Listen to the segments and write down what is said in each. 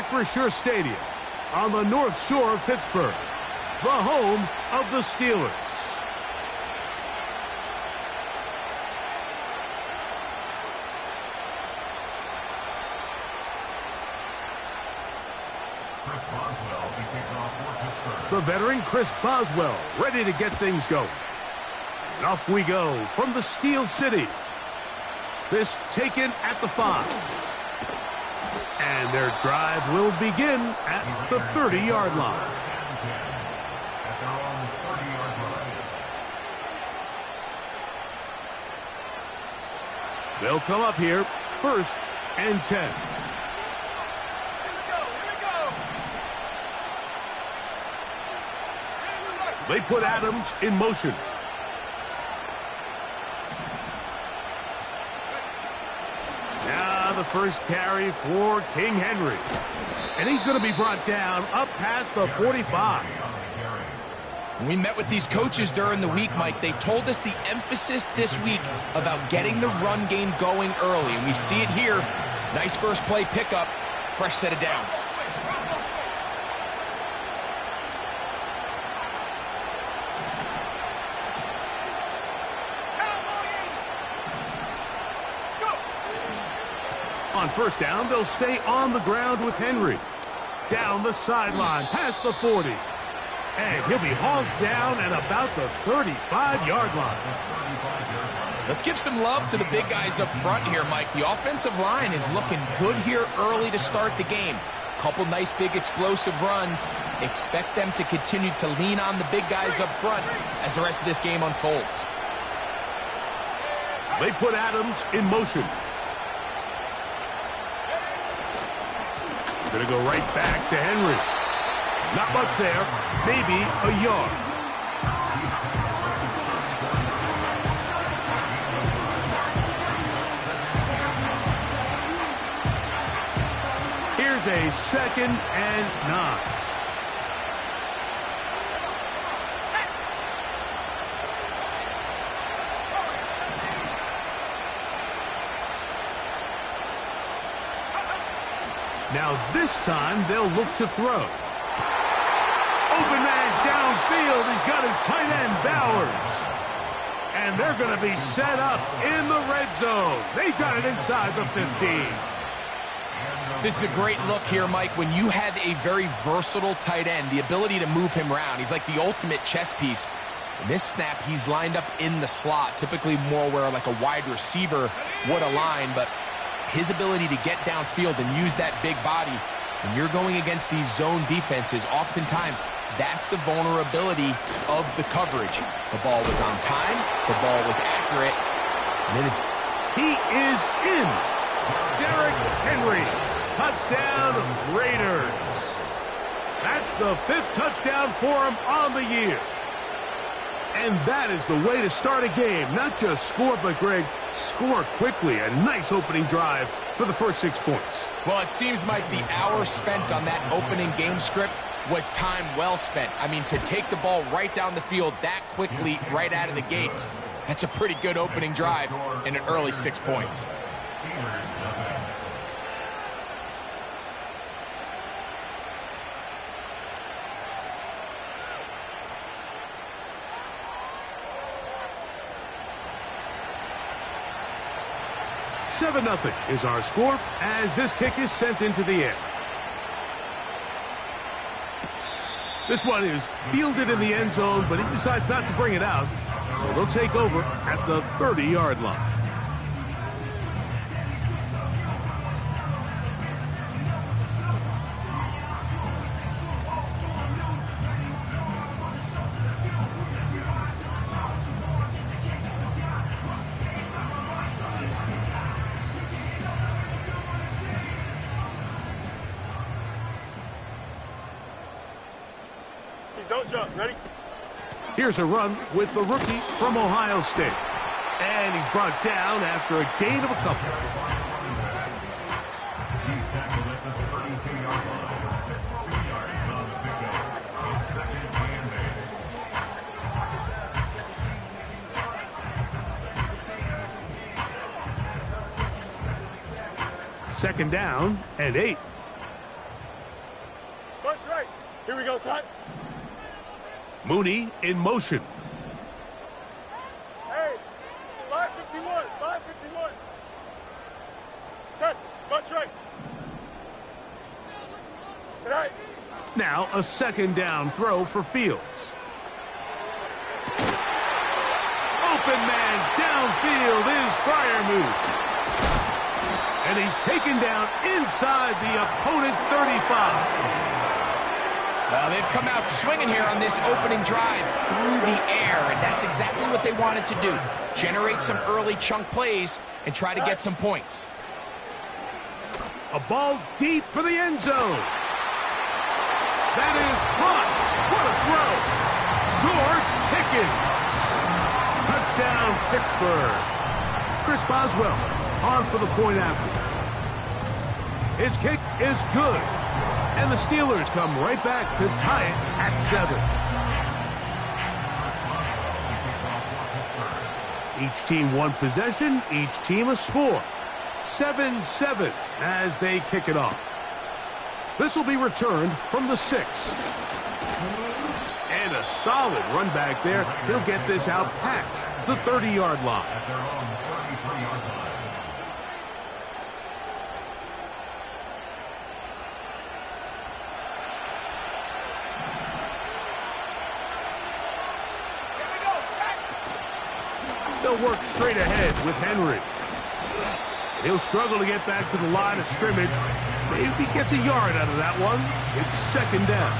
Acrisure Stadium on the North Shore of Pittsburgh, the home of the Steelers. The veteran Chris Boswell ready to get things going. And off we go from the Steel City. This taken at the 5. And their drive will begin at the 30-yard line. They'll come up here, 1st and 10. They put Adams in motion. Now the first carry for King Henry. And he's going to be brought down up past the 45. When we met with these coaches during the week, Mike, they told us the emphasis this week about getting the run game going early. And we see it here. Nice first play pickup, fresh set of downs. On 1st down, they'll stay on the ground with Henry. Down the sideline, past the 40. And he'll be hauled down at about the 35-yard line. Let's give some love to the big guys up front here, Mike. The offensive line is looking good here early to start the game. Couple nice big explosive runs. Expect them to continue to lean on the big guys up front as the rest of this game unfolds. They put Adams in motion. Going to go right back to Henry. Not much there. Maybe a yard. Here's a 2nd and 9. Now this time they'll look to throw. Open man downfield. He's got his tight end Bowers. And they're going to be set up in the red zone. They've got it inside the 15. This is a great look here, Mike, when you have a very versatile tight end, the ability to move him around. He's like the ultimate chess piece. In this snap, he's lined up in the slot, typically more where like a wide receiver would align, but his ability to get downfield and use that big body, when you're going against these zone defenses, oftentimes that's the vulnerability of the coverage. The ball was on time, the ball was accurate, and then he is in. Derrick Henry, touchdown Raiders. That's the 5th touchdown for him on the year. And that is the way to start a game. Not just score, but, Greg, score quickly. A nice opening drive for the first 6 points. Well, it seems like the hour spent on that opening game script was time well spent. I mean, to take the ball right down the field that quickly right out of the gates, that's a pretty good opening drive and an early 6 points. Seven 0 is our score as this kick is sent into the air. This one is fielded in the end zone, but he decides not to bring it out. So they'll take over at the 30-yard line. Don't jump. Ready? Here's a run with the rookie from Ohio State. And he's brought down after a gain of a couple. He's tackled at the 32-yard line. 2 yards on the pickup. It's 2nd and 8. Second down and 8. Here we go, son. Mooney in motion. Hey, 551, 551. Test, butt right. Tonight. Now a second down throw for Fields. Open man downfield is Freiermuth. And he's taken down inside the opponent's 35. Well, they've come out swinging here on this opening drive through the air, and that's exactly what they wanted to do. Generate some early chunk plays and try to get some points. A ball deep for the end zone. That is caught. What a throw. George Pickens. Touchdown, Pittsburgh. Chris Boswell on for the point after. His kick is good. And the Steelers come right back to tie it at 7. Each team one possession, each team a score. 7-7 as they kick it off. This will be returned from the 6. And a solid run back there. He'll get this out past the 30-yard line. At their own 33-yard line. They'll work straight ahead with Henry. He'll struggle to get back to the line of scrimmage. Maybe he gets a yard out of that one. It's second down.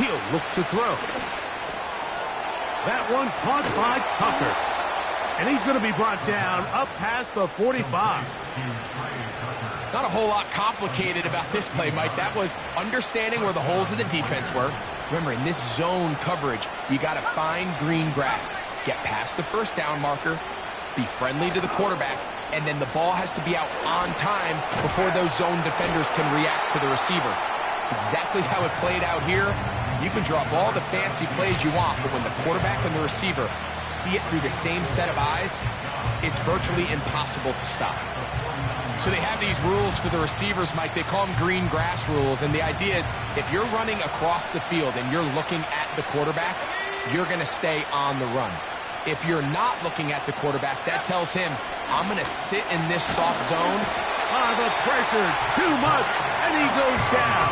He'll look to throw. That one caught by Tucker. And he's going to be brought down up past the 45. Not a whole lot complicated about this play, Mike. That was understanding where the holes of the defense were. Remember, in this zone coverage, you got to find green grass. Get past the first down marker, be friendly to the quarterback, and then the ball has to be out on time before those zone defenders can react to the receiver. It's exactly how it played out here. You can draw up all the fancy plays you want, but when the quarterback and the receiver see it through the same set of eyes, it's virtually impossible to stop. So they have these rules for the receivers, Mike. They call them green grass rules, and the idea is if you're running across the field and you're looking at the quarterback, you're going to stay on the run. If you're not looking at the quarterback, that tells him, I'm going to sit in this soft zone. The pressure, too much, and he goes down.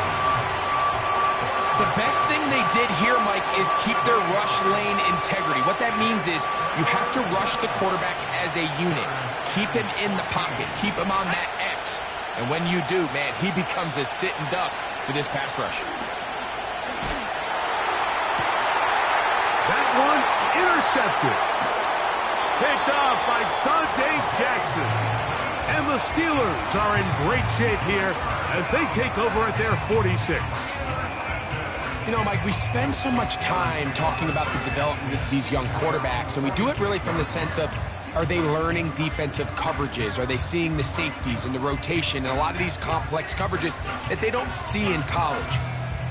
The best thing they did here, Mike, is keep their rush lane integrity. What that means is you have to rush the quarterback as a unit. Keep him in the pocket. Keep him on that X. And when you do, man, he becomes a sitting duck for this pass rush. That one intercepted. Picked off by Dante Jackson. And the Steelers are in great shape here as they take over at their 46. You know, Mike, we spend so much time talking about the development of these young quarterbacks, and we do it really from the sense of, are they learning defensive coverages? Are they seeing the safeties and the rotation and a lot of these complex coverages that they don't see in college?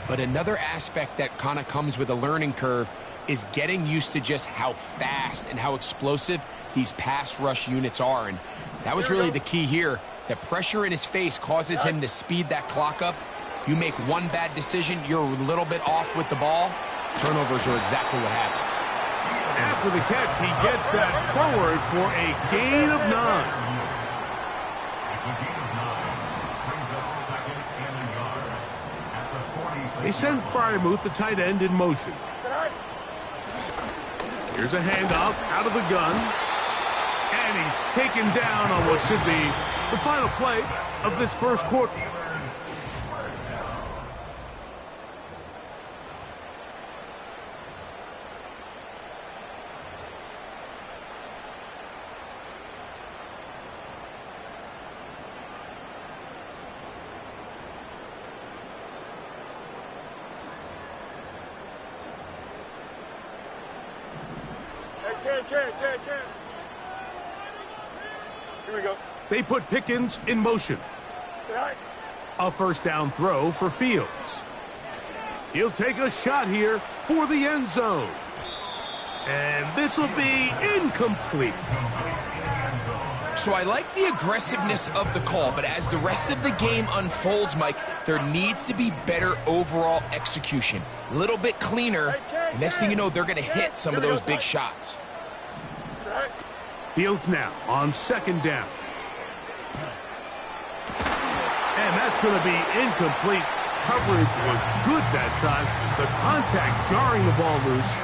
But another aspect that kind of comes with a learning curve is getting used to just how fast and how explosive these pass rush units are. And that was really the key here. The pressure in his face causes him to speed that clock up. You make one bad decision, you're a little bit off with the ball. Turnovers are exactly what happens. After the catch, he gets that forward for a gain of 9. They send Freiermuth, the tight end, in motion. Here's a handoff out of the gun. And he's taken down on what should be the final play of this first quarter. Here we go. They put Pickens in motion. A first down throw for Fields. He'll take a shot here for the end zone. And this will be incomplete. So I like the aggressiveness of the call, but as the rest of the game unfolds, Mike, there needs to be better overall execution. A little bit cleaner. Next thing you know, they're going to hit some of those big shots. Fields now on second down. And that's going to be incomplete. Coverage was good that time. The contact jarring the ball loose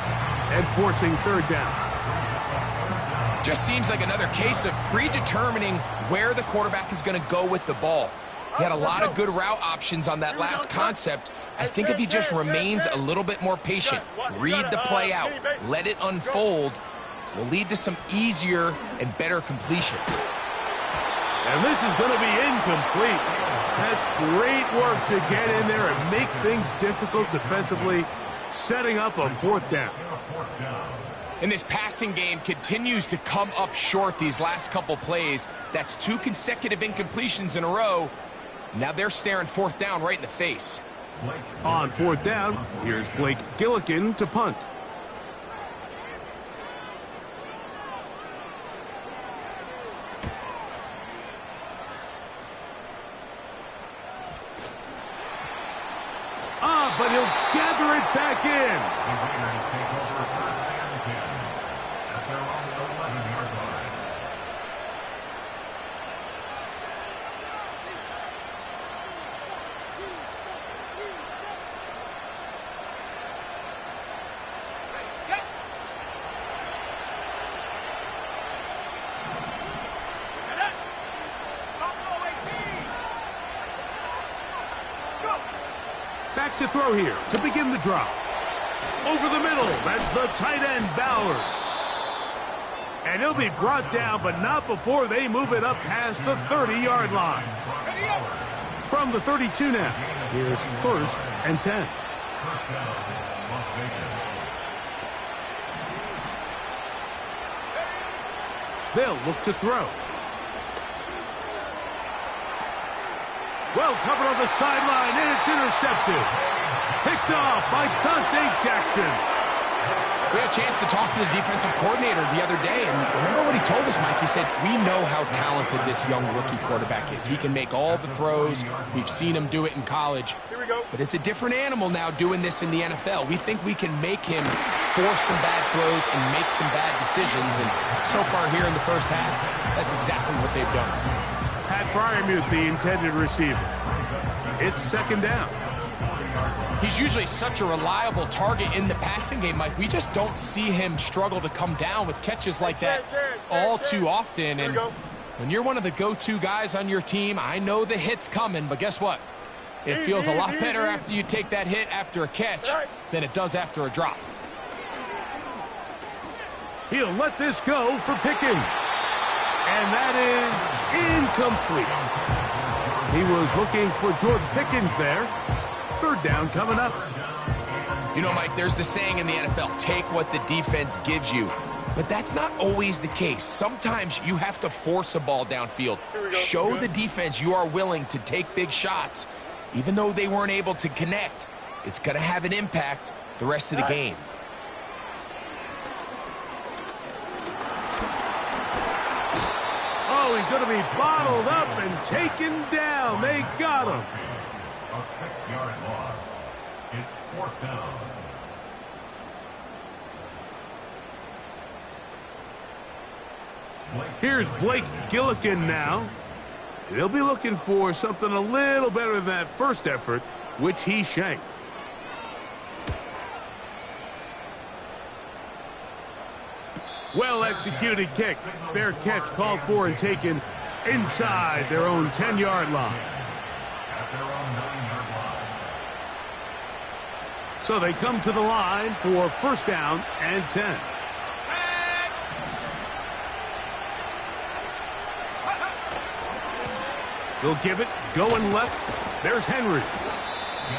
and forcing third down. Just seems like another case of predetermining where the quarterback is going to go with the ball. He had a lot of good route options on that last concept. I think if he just remains a little bit more patient, read the play out, let it unfold, will lead to some easier and better completions. And this is going to be incomplete. That's great work to get in there and make things difficult defensively, setting up a fourth down. And this passing game continues to come up short these last couple plays. That's 2 consecutive incompletions in a row. Now they're staring fourth down right in the face. On fourth down, here's Blake Gillikin to punt. But he'll gather it back in. The Raiders take over first and 10 at their own 11-yard line. Back to throw here to begin the drop. Over the middle, that's the tight end, Bowers. And he'll be brought down, but not before they move it up past the 30-yard line. From the 32 now, here's first and 10. First down, Las Vegas. They'll look to throw. Well covered on the sideline, and it's intercepted. Picked off by Dante Jackson. We had a chance to talk to the defensive coordinator the other day, and remember what he told us, Mike? He said, we know how talented this young rookie quarterback is. He can make all the throws. We've seen him do it in college. Here we go. But it's a different animal now doing this in the NFL. We think we can make him force some bad throws and make some bad decisions, and so far here in the first half, that's exactly what they've done. Pat Fryermuth, the intended receiver. It's second down. He's usually such a reliable target in the passing game, Mike. We just don't see him struggle to come down with catches like that all too often. And when you're one of the go-to guys on your team, I know the hit's coming, but guess what? It feels a lot better after you take that hit after a catch than it does after a drop. He'll let this go for Pickens. And that is incomplete. He was looking for Jordan Pickens there. Third down coming up. You know, Mike, there's the saying in the NFL, take what the defense gives you. But that's not always the case. Sometimes you have to force a ball downfield. Show the defense you are willing to take big shots. Even though they weren't able to connect, it's going to have an impact the rest of the game. Oh, he's going to be bottled up and taken down. They got him. A 6-yard loss. It's fourth down. Here's Blake Gillikin now. They'll be looking for something a little better than that first effort, which he shanked. Well-executed kick. Fair catch called for and taken inside their own 10-yard line. At their own 9-yard line. So they come to the line for first down and 10. He'll give it, going left. There's Henry.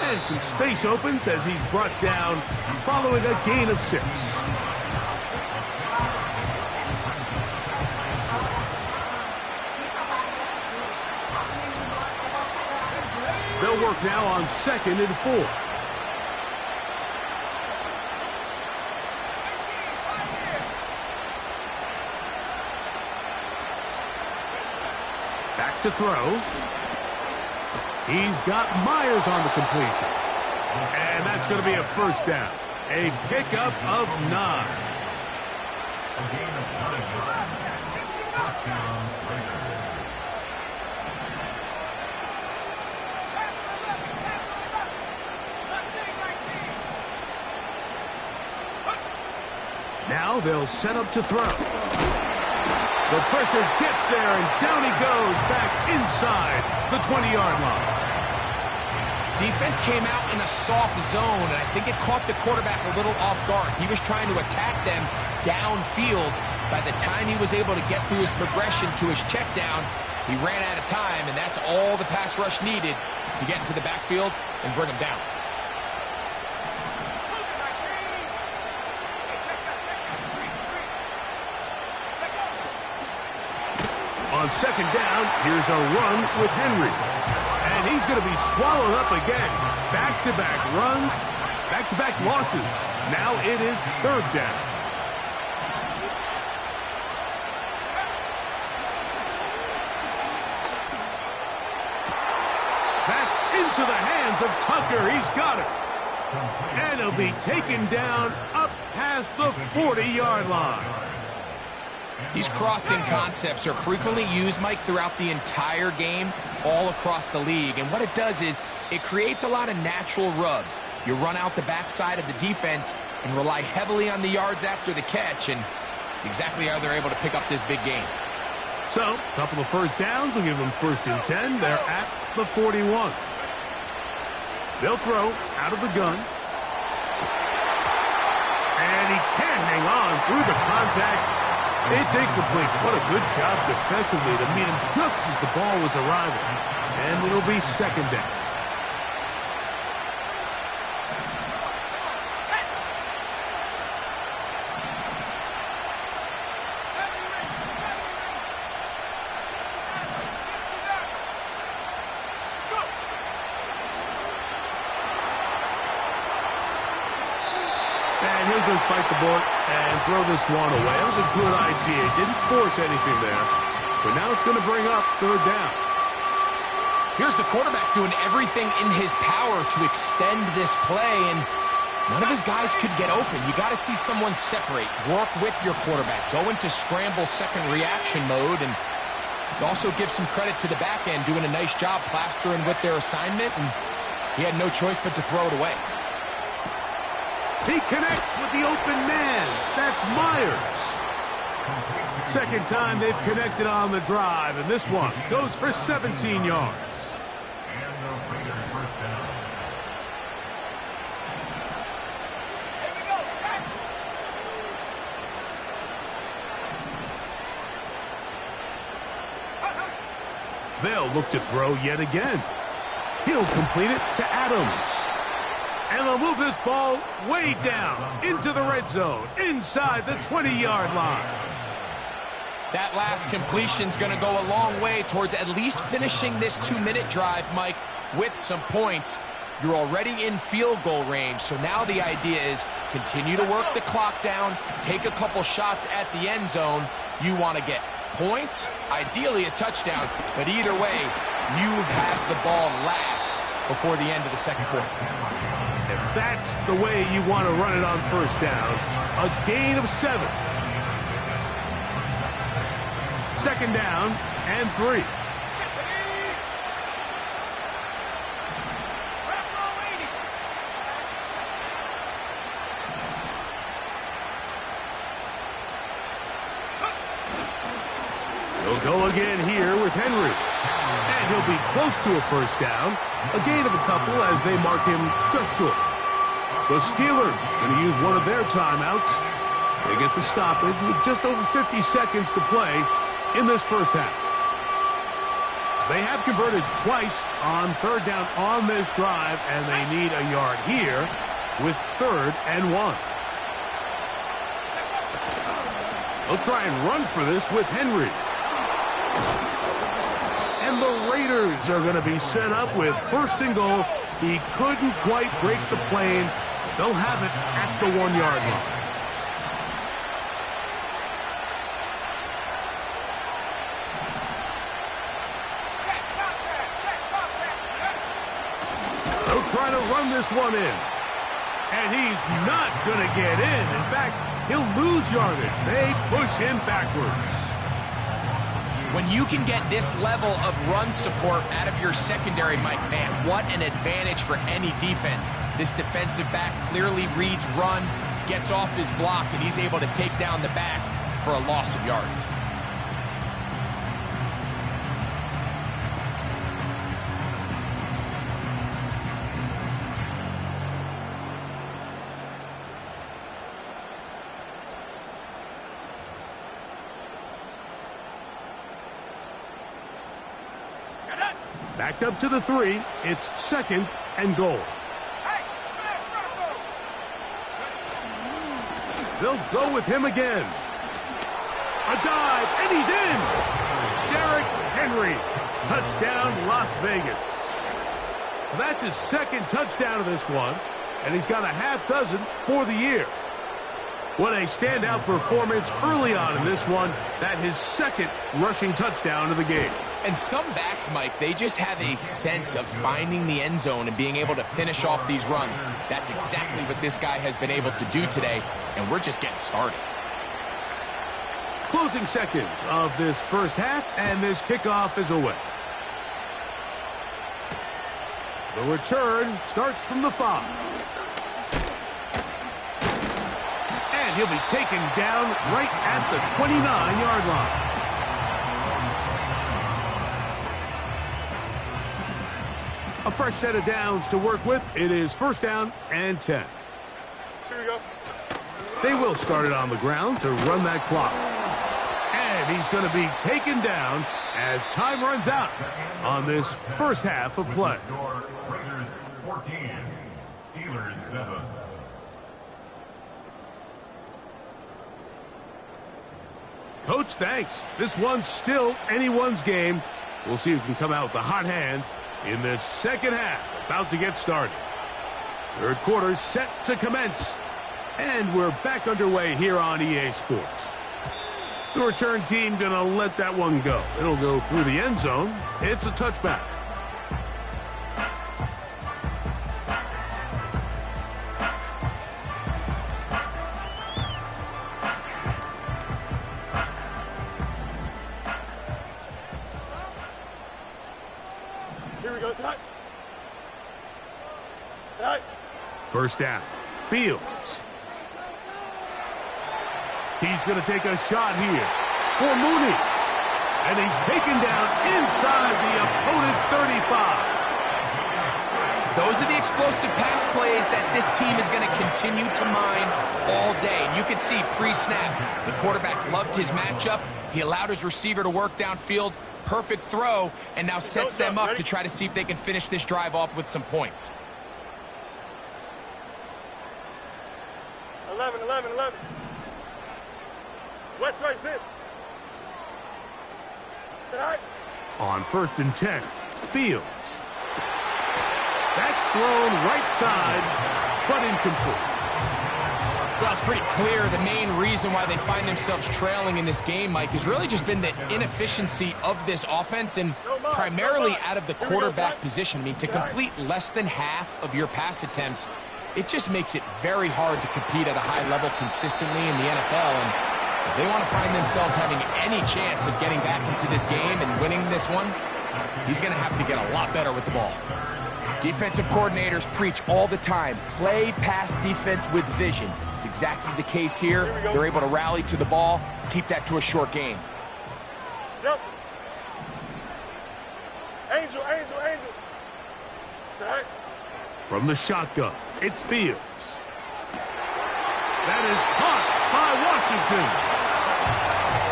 And some space opens as he's brought down following a gain of 6. They'll work now on second and 4. Back to throw. He's got Myers on the completion. And that's going to be a first down. A pickup of 9. A gain of 9 yards. First down, Raiders. Now they'll set up to throw. The pressure gets there, and down he goes back inside the 20-yard line. Defense came out in a soft zone, and I think it caught the quarterback a little off guard. He was trying to attack them downfield. By the time he was able to get through his progression to his check down, he ran out of time, and that's all the pass rush needed to get into the backfield and bring him down. On second down, here's a run with Henry. And he's going to be swallowed up again. Back-to-back runs, back-to-back losses. Now it is third down. That's into the hands of Tucker. He's got it. And he'll be taken down up past the 40-yard line. These crossing concepts are frequently used, Mike, throughout the entire game, all across the league. And what it does is it creates a lot of natural rubs. You run out the backside of the defense and rely heavily on the yards after the catch, and it's exactly how they're able to pick up this big game. So, a couple of first downs will give them first and 10. They're at the 41. They'll throw out of the gun. And he can't hang on through the contact. It's incomplete. What a good job defensively to meet him just as the ball was arriving. And it'll be second down. And he'll just bite the bullet and throw this one away. That was a good idea. Didn't force anything there. But now it's going to bring up third down. Here's the quarterback doing everything in his power to extend this play, and none of his guys could get open. You got to see someone separate, work with your quarterback, go into scramble second reaction mode, and it also gives some credit to the back end doing a nice job plastering with their assignment, and he had no choice but to throw it away. He connects with the open man. That's Myers. Second time they've connected on the drive, and this one goes for 17 yards. And the Raiders first down. They'll look to throw yet again. He'll complete it to Adams. And they'll move this ball way down into the red zone, inside the 20-yard line. That last completion's going to go a long way towards at least finishing this 2-minute drive, Mike, with some points. You're already in field goal range, so now the idea is continue to work the clock down, take a couple shots at the end zone. You want to get points, ideally a touchdown, but either way, you have the ball last before the end of the second quarter. And that's the way you want to run it on first down. A gain of 7. Second down and 3. He'll go again here with Henry. And he'll be close to a first down. A gain of a couple as they mark him just short. The Steelers going to use one of their timeouts. They get the stoppage with just over 50 seconds to play in this first half. They have converted twice on third down on this drive, and they need a yard here with 3rd and 1. They'll try and run for this with Henry. And the Raiders are going to be set up with 1st and goal. He couldn't quite break the plane. They'll have it at the 1-yard line. try to run this one in. And he's not going to get in. In fact, he'll lose yardage. They push him backwards. When you can get this level of run support out of your secondary, Mike, man, what an advantage for any defense. This defensive back clearly reads run, gets off his block, and he's able to take down the back for a loss of yards. Back up to the 3. It's 2nd and goal. They'll go with him again. A dive, and he's in. Derrick Henry. Touchdown, Las Vegas. So that's his 2nd touchdown of this one, and he's got a half dozen for the year. What a standout performance early on in this one. That his 2nd rushing touchdown of the game. And some backs, Mike, they just have a sense of finding the end zone and being able to finish off these runs. That's exactly what this guy has been able to do today, and we're just getting started. Closing seconds of this first half, and this kickoff is away. The return starts from the 5. And he'll be taken down right at the 29-yard line. A fresh set of downs to work with. It is 1st down and 10. Here we go. They will start it on the ground to run that clock. And he's going to be taken down as time runs out on this first half of play. Raiders 14, Steelers 7. Coach, thanks. This one's still anyone's game. We'll see who can come out with the hot hand in this second half, about to get started. Third quarter set to commence. And we're back underway here on EA Sports. The return team going to let that one go. It'll go through the end zone. It's a touchback. Here we go, tonight. Tonight. First down. Fields. He's going to take a shot here for Mooney. And he's taken down inside the opponent's 35. Those are the explosive pass plays that this team is going to continue to mine all day. And you can see pre-snap, the quarterback loved his matchup. He allowed his receiver to work downfield. Perfect throw, and now sets them up to try to see if they can finish this drive off with some points. 11. West right zip. Tonight. On 1st and 10, Fields. That's thrown right side, but incomplete. Well, it's pretty clear the main reason why they find themselves trailing in this game, Mike, has really just been the inefficiency of this offense and primarily out of the quarterback position. I mean, to complete less than half of your pass attempts, it just makes it very hard to compete at a high level consistently in the NFL. And if they want to find themselves having any chance of getting back into this game and winning this one, he's going to have to get a lot better with the ball. Defensive coordinators preach all the time, play pass defense with vision. It's exactly the case here. They're able to rally to the ball, keep that to a short game. Delta. Angel. Tonight. From the shotgun, it's Fields. That is caught by Washington.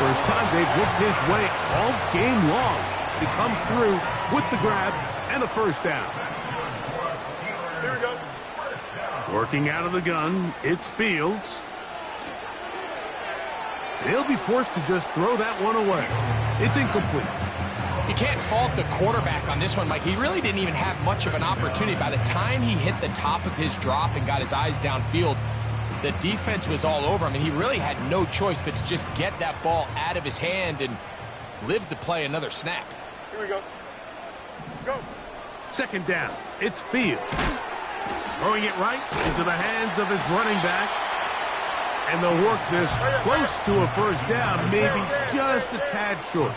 First time they've looked his way all game long. He comes through with the grab and a first down. Here we go. Working out of the gun, it's Fields. He'll be forced to just throw that one away. It's incomplete. You can't fault the quarterback on this one, Mike. He really didn't even have much of an opportunity. By the time he hit the top of his drop and got his eyes downfield, the defense was all over him, and he really had no choice but to just get that ball out of his hand and live to play another snap. Here we go. Go. Second down, it's Fields. Throwing it right into the hands of his running back. And they'll work this close to a first down, maybe just a tad short.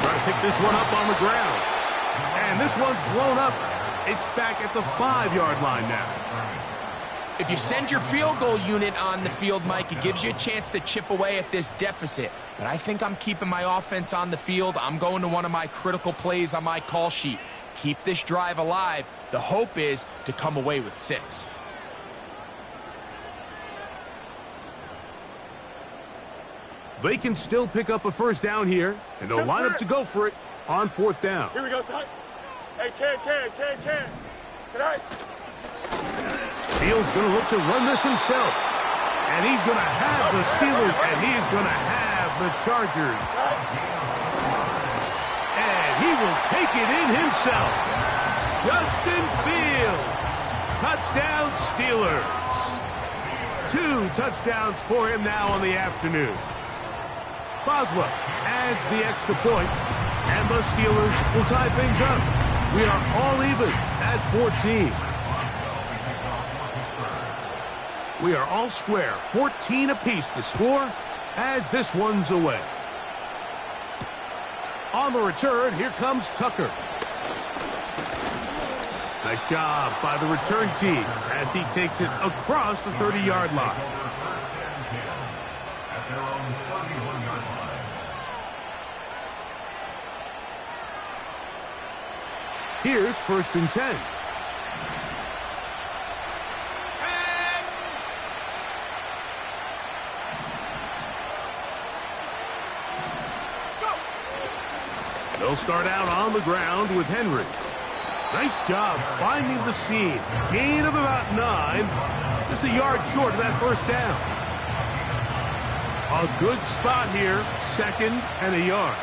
Try to pick this one up on the ground. And this one's blown up. It's back at the 5-yard line now. If you send your field goal unit on the field, Mike, it gives you a chance to chip away at this deficit. But I think I'm keeping my offense on the field. I'm going to one of my critical plays on my call sheet. Keep this drive alive. The hope is to come away with 6. They can still pick up a first down here, and they'll line up to go for it on 4th down. Here we go, son. Hey, Can. Tonight. Fields going to look to run this himself. And he's going to have the Steelers, and he's going to have the Chargers. And he will take it in himself. Justin Fields. Touchdown, Steelers. 2 touchdowns for him now on the afternoon. Boswell adds the extra point, and the Steelers will tie things up. We are all even at 14. We are all square, 14 apiece the score as this one's away. On the return, here comes Tucker. Nice job by the return team as he takes it across the 30-yard line. Here's 1st and 10. They'll start out on the ground with Henry. Nice job finding the seam. Gain of about 9. Just a yard short of that first down. A good spot here. 2nd and a yard.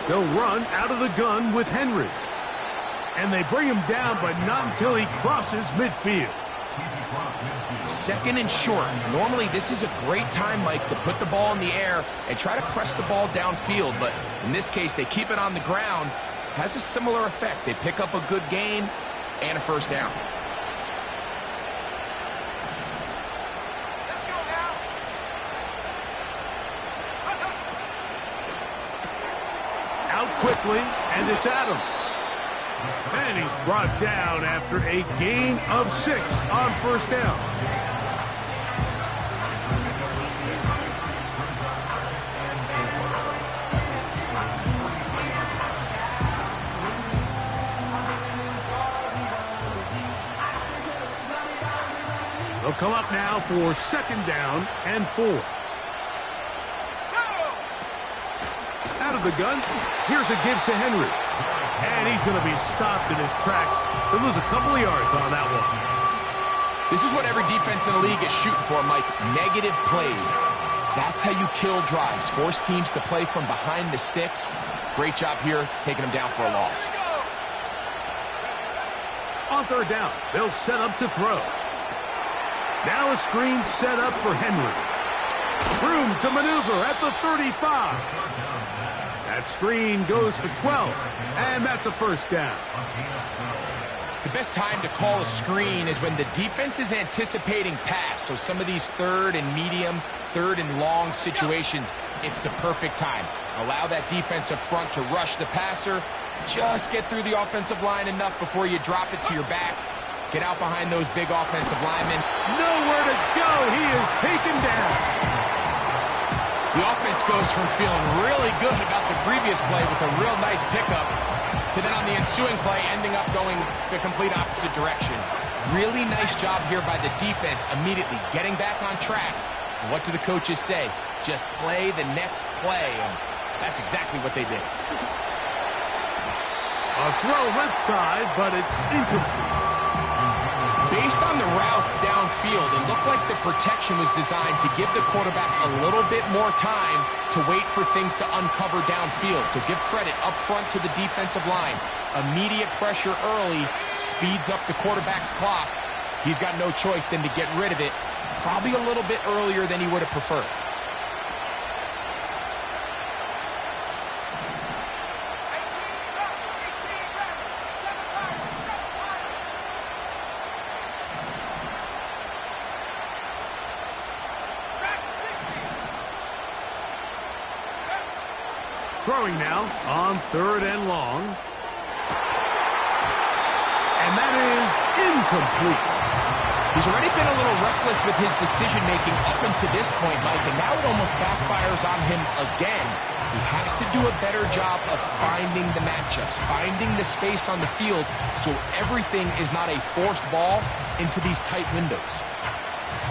They'll run out of the gun with Henry. And they bring him down, but not until he crosses midfield. 2nd and short. Normally, this is a great time, Mike, to put the ball in the air and try to press the ball downfield. But in this case, they keep it on the ground. Has a similar effect. They pick up a good gain and a first down. Out quickly, and it's Adams. And he's brought down after a gain of 6 on first down. They'll come up now for 2nd down and 4. Out of the gun, here's a give to Henry. And he's going to be stopped in his tracks. He'll lose a couple of yards on that one. This is what every defense in the league is shooting for, Mike. Negative plays. That's how you kill drives. Force teams to play from behind the sticks. Great job here, taking them down for a loss. On 3rd down, they'll set up to throw. Now a screen set up for Henry. Room to maneuver at the 35. That screen goes for 12, and that's a first down. The best time to call a screen is when the defense is anticipating pass. So some of these 3rd and medium, 3rd and long situations, it's the perfect time. Allow that defensive front to rush the passer. Just get through the offensive line enough before you drop it to your back. Get out behind those big offensive linemen. Nowhere to go. He is taken down. The offense goes from feeling really good about the previous play with a real nice pickup to then on the ensuing play ending up going the complete opposite direction. Really nice job here by the defense immediately getting back on track. And what do the coaches say? Just play the next play, and that's exactly what they did. A throw left side, but it's incomplete. Based on the routes downfield, it looked like the protection was designed to give the quarterback a little bit more time to wait for things to uncover downfield. So give credit up front to the defensive line. Immediate pressure early speeds up the quarterback's clock. He's got no choice than to get rid of it, probably a little bit earlier than he would have preferred. Throwing now on 3rd and long. And that is incomplete. He's already been a little reckless with his decision-making up until this point, Mike, and now it almost backfires on him again. He has to do a better job of finding the matchups, finding the space on the field, so everything is not a forced ball into these tight windows.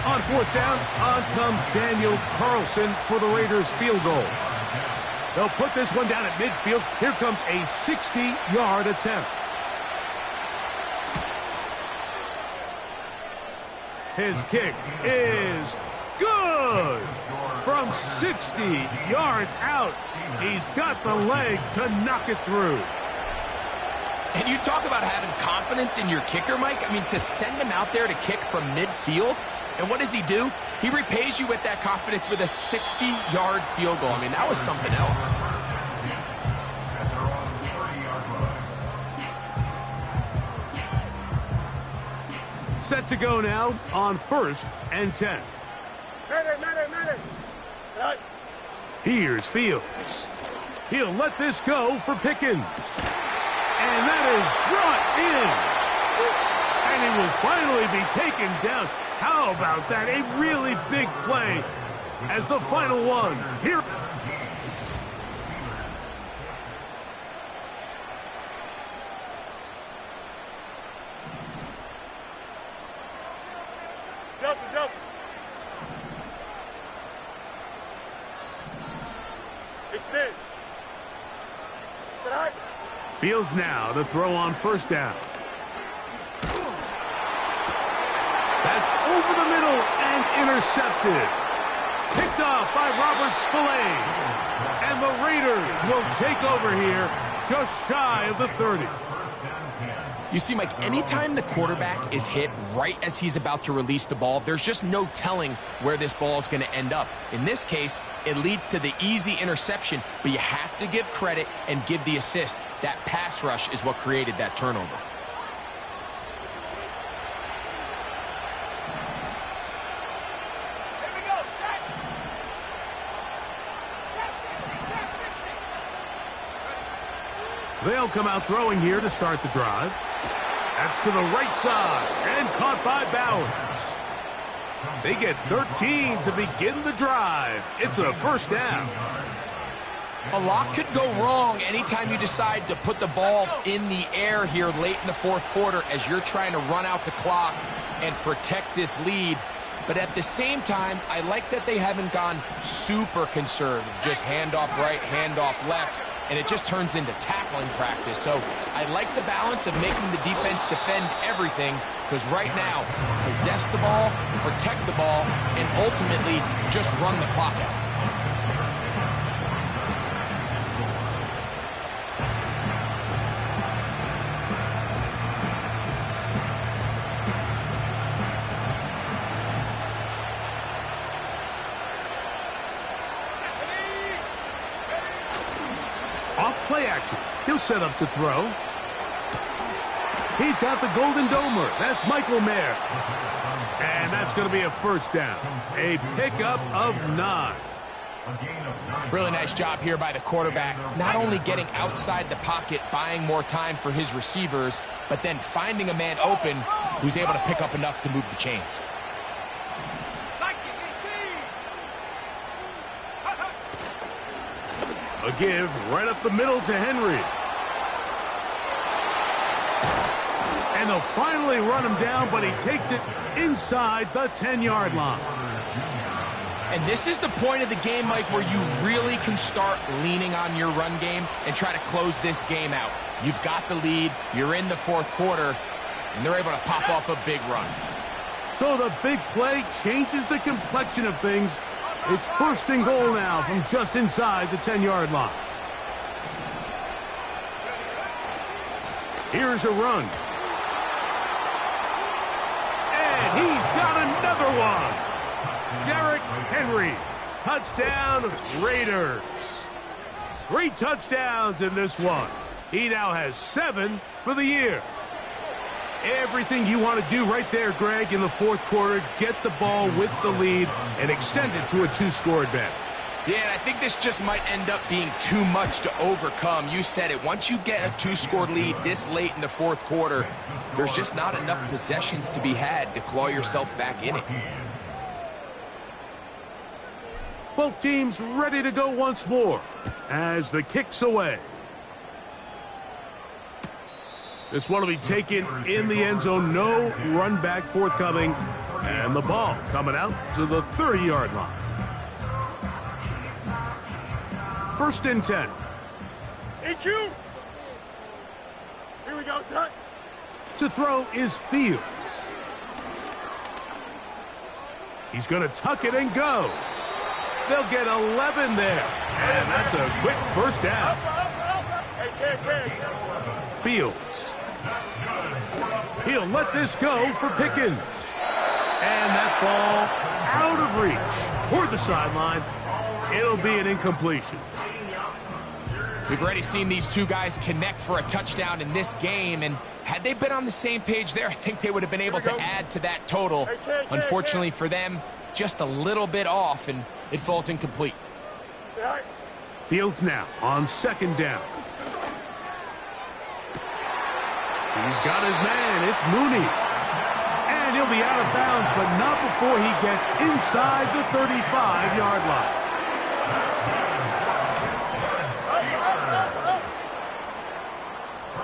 On 4th down, on comes Daniel Carlson for the Raiders field goal. They'll put this one down at midfield. Here comes a 60-yard attempt. His kick is good. From 60 yards out, he's got the leg to knock it through. And you talk about having confidence in your kicker, Mike. I mean, to send him out there to kick from midfield, and what does he do? He repays you with that confidence with a 60-yard field goal. I mean, that was something else. Set to go now on 1st and 10. Right. Here's Fields. He'll let this go for Pickens. And that is brought in. And he will finally be taken down. How about that? A really big play as the final one. Here. Justin. Extend. Sit high. Fields now to throw on 1st down. That's over the middle and intercepted. Picked off by Robert Spillane. And the Raiders will take over here just shy of the 30. You see, Mike, anytime the quarterback is hit right as he's about to release the ball, there's just no telling where this ball is going to end up. In this case, it leads to the easy interception, but you have to give credit and give the assist. That pass rush is what created that turnover. They'll come out throwing here to start the drive. That's to the right side and caught by Bowers. They get 13 to begin the drive. It's a 1st down. A lot could go wrong anytime you decide to put the ball in the air here late in the 4th quarter as you're trying to run out the clock and protect this lead. But at the same time, I like that they haven't gone super conservative. Just handoff right, handoff left. And it just turns into tackling practice. So I like the balance of making the defense defend everything, because right now, possess the ball, protect the ball, and ultimately just run the clock out. Play action. He'll set up to throw. He's got the Golden Domer. That's Michael Mayer. And that's going to be a 1st down. A pickup of 9. Really nice job here by the quarterback. Not only getting outside the pocket, buying more time for his receivers, but then finding a man open who's able to pick up enough to move the chains. A give right up the middle to Henry. And they'll finally run him down, but he takes it inside the 10-yard line. And this is the point of the game, Mike, where you really can start leaning on your run game and try to close this game out. You've got the lead, you're in the 4th quarter, and they're able to pop off a big run. So the big play changes the complexion of things. It's 1st and goal now from just inside the 10-yard line. Here's a run. And he's got another one. Derrick Henry. Touchdown, Raiders. 3 touchdowns in this one. He now has 7 for the year. Everything you want to do right there, Greg, in the 4th quarter, get the ball with the lead and extend it to a 2-score advantage. Yeah, and I think this just might end up being too much to overcome. You said it. Once you get a 2-score lead this late in the fourth quarter, there's just not enough possessions to be had to claw yourself back in it. Both teams ready to go once more as the kick's away. This one will be taken in the end zone. No run back forthcoming. And the ball coming out to the 30-yard line. 1st and 10. EQ. Here we go, son. To throw is Fields. He's going to tuck it and go. They'll get 11 there. And that's a quick first down. Hey, Fields. He'll let this go for Pickens. And that ball out of reach toward the sideline. It'll be an incompletion. We've already seen these two guys connect for a touchdown in this game, and had they been on the same page there, I think they would have been able to add to that total. Unfortunately for them, just a little bit off, and it falls incomplete. Fields now on 2nd down. He's got his man. It's Mooney. And he'll be out of bounds, but not before he gets inside the 35-yard line.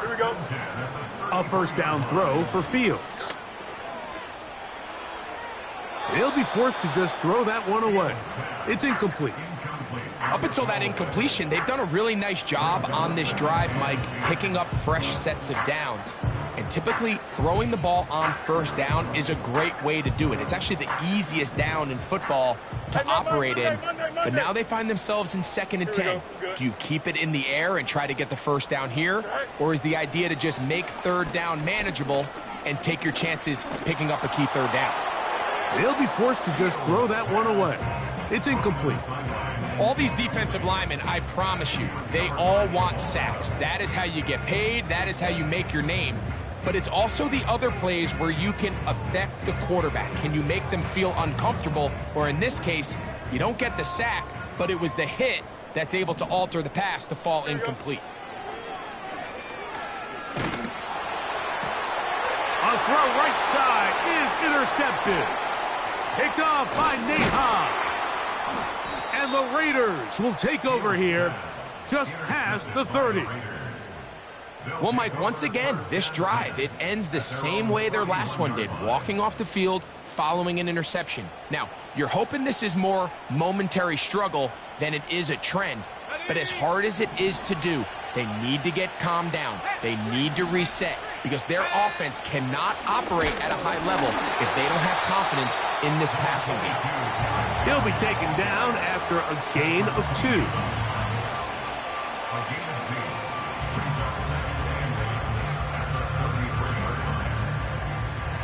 Here we go. A 1st down throw for Fields. He'll be forced to just throw that one away. It's incomplete. Up until that incompletion, they've done a really nice job on this drive, Mike, picking up fresh sets of downs. And typically, throwing the ball on 1st down is a great way to do it. It's actually the easiest down in football to operate in. But now they find themselves in 2nd and 10. Do you keep it in the air and try to get the 1st down here? Or is the idea to just make 3rd down manageable and take your chances picking up a key 3rd down? They'll be forced to just throw that one away. It's incomplete. All these defensive linemen, I promise you, they all want sacks. That is how you get paid. That is how you make your name. But it's also the other plays where you can affect the quarterback. Can you make them feel uncomfortable? Or in this case, you don't get the sack, but it was the hit that's able to alter the pass to fall incomplete. A throw right side is intercepted. Picked off by Nate Hobbs. And the Raiders will take over here just past the 30. Well, Mike, once again, this drive, it ends the same way their last one did, walking off the field, following an interception. Now, you're hoping this is more momentary struggle than it is a trend, but as hard as it is to do, they need to get calmed down. They need to reset because their offense cannot operate at a high level if they don't have confidence in this passing game. He'll be taken down after a gain of 2.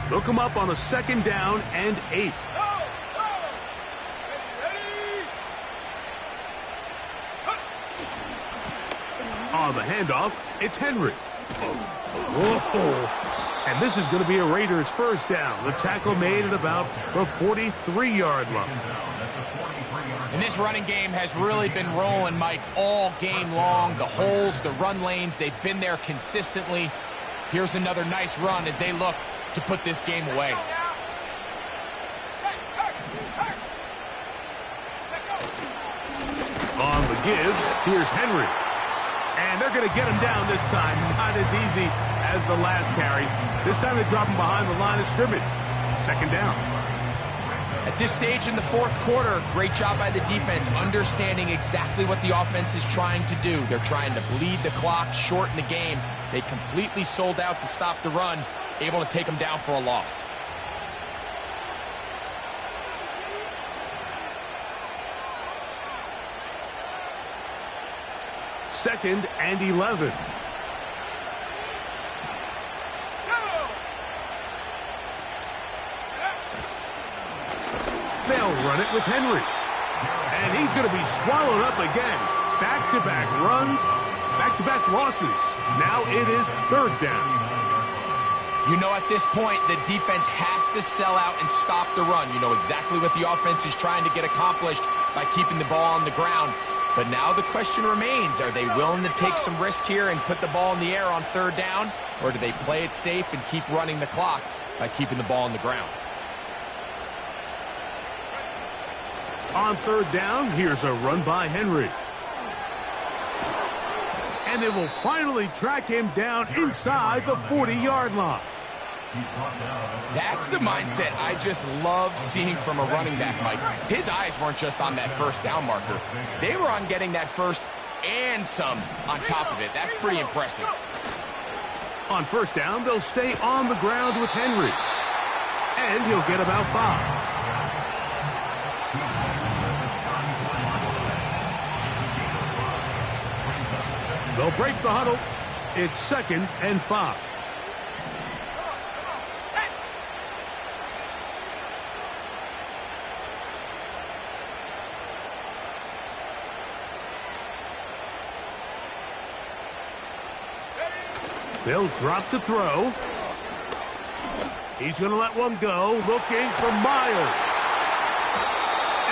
They'll come up on a 2nd down and 8. On the handoff, it's Henry. Whoa. And this is going to be a Raiders 1st down. The tackle made at about the 43-yard line. And this running game has really been rolling, Mike, all game long. The holes, the run lanes, they've been there consistently. Here's another nice run as they look to put this game away. On the give, here's Henry. And they're going to get him down this time. Not as easy as the last carry. This time they drop him behind the line of scrimmage. 2nd down. At this stage in the 4th quarter, great job by the defense, understanding exactly what the offense is trying to do. They're trying to bleed the clock, shorten the game. They completely sold out to stop the run, able to take them down for a loss. Second and 11. They'll run it with Henry. And he's going to be swallowed up again. Back-to-back runs, back-to-back losses. Now it is 3rd down. You know, at this point, the defense has to sell out and stop the run. You know exactly what the offense is trying to get accomplished. by keeping the ball on the ground. But now the question remains, are they willing to take some risk here and put the ball in the air on 3rd down? Or do they play it safe and keep running the clock by keeping the ball on the ground? On 3rd down, here's a run by Henry. And they will finally track him down inside the 40-yard line. That's the mindset I just love seeing from a running back, Mike. His eyes weren't just on that 1st down marker. They were on getting that first and some on top of it. That's pretty impressive. On 1st down, they'll stay on the ground with Henry. And he'll get about 5. They'll break the huddle. It's 2nd and 5. They'll drop to throw. He's going to let one go, looking for Myers.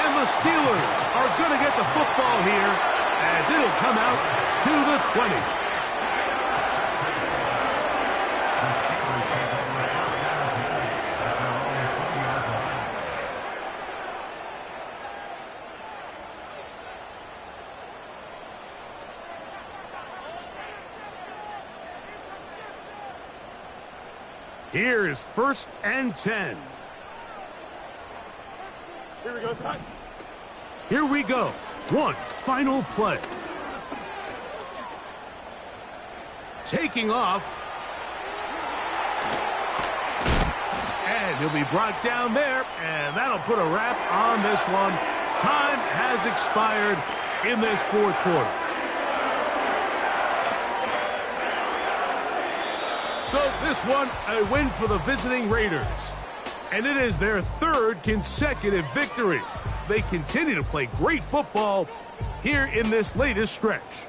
And the Steelers are going to get the football here as it'll come out to the 20. Here is 1st and 10. Here we go, Scott. Here we go. One final play. Taking off. And he'll be brought down there, and that'll put a wrap on this one. Time has expired in this 4th quarter. So this one, a win for the visiting Raiders. And it is their 3rd consecutive victory. They continue to play great football here in this latest stretch.